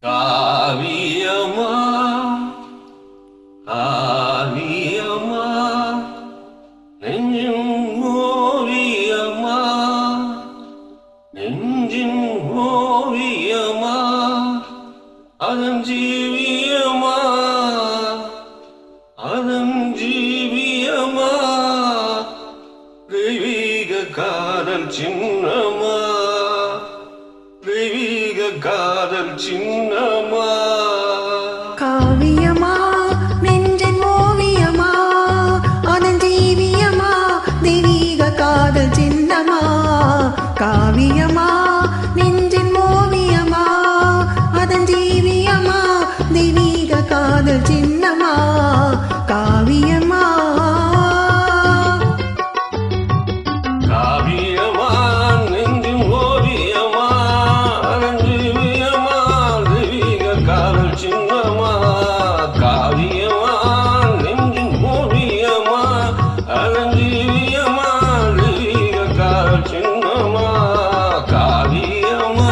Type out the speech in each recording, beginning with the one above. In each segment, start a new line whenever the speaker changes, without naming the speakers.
காவியமா ஆவியமா நெஞ்சின் ஓவியமா நெஞ்சின் ஓவியமா அதன் ஜீவியமா அதன் ஜீவியமா தெய்வீக காதல் சின்னமா தெய்வீக காதல் சின்னமா
காவியமா நெஞ்சின் ஓவியமா அதன் ஜீவியமா தெய்வீக காதல் சின்னமா காவியமா நெஞ்சின் ஓவியமா அதன் ஜீவியமா தெய்வீக காதல் சின்னமா காவியமா
காவியமா நெஞ்சின் ஓவியமா அதன் ஜீவியமா தெய்வீக காதல் சின்னமா காவியமா நெஞ்சின் ஓவியமா அதன் ஜீவியமா தெய்வீக காதல் சின்னமா காவியமா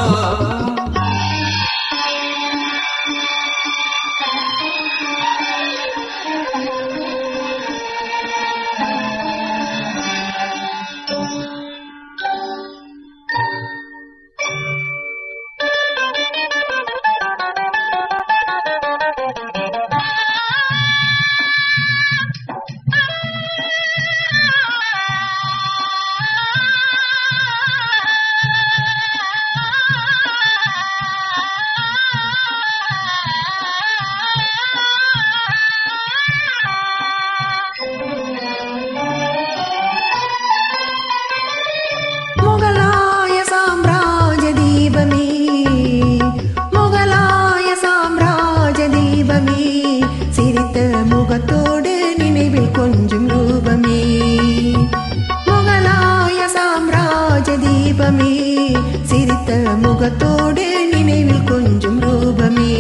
சிரித்த முகத்தோடு நினைவில் கொஞ்சம் ரூபமே முகலாய சாம்ராஜ தீபமே சிரித்த முகத்தோடு நினைவில் கொஞ்சம் ரூபமே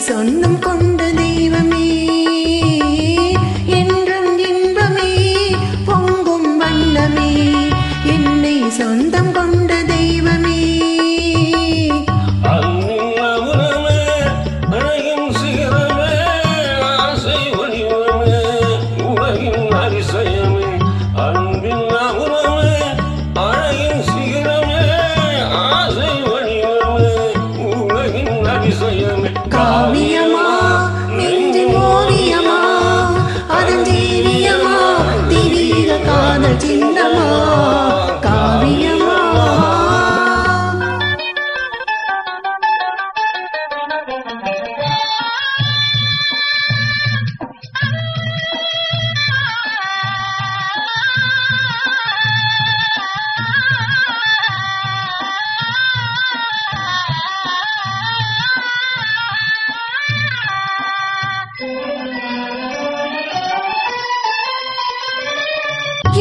சொந்தம் கொண்ட தெய்வமே என்றும் இன்பமே பொங்கும் வண்ணமே என்னை சொந்தம் கொண்ட தெய்வமே காவியமா நெஞ்சின் ஓவியமா அதன் ஜீவியமா தெய்வீக காதல் சின்னமா காவியமா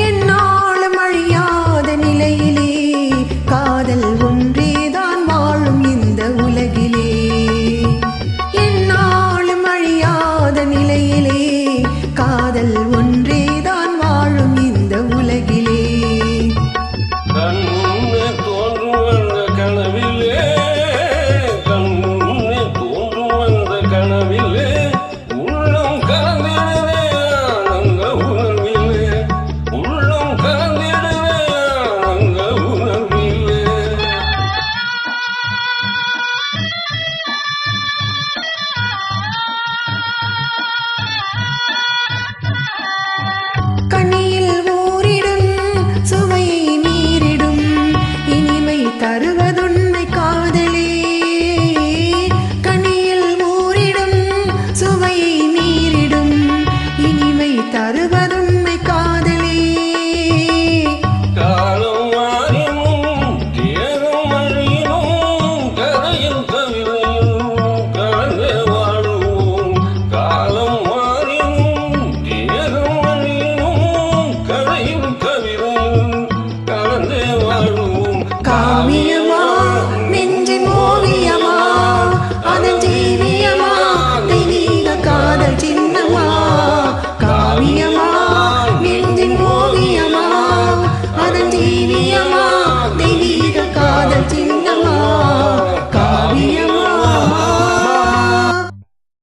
என்னாலும் அழியாத நிலையிலே காதல் ஒன்றேதான் வாழும் இந்த உலகிலே என்னாலும் அழியாத நிலையிலே காதல் ஒன்றே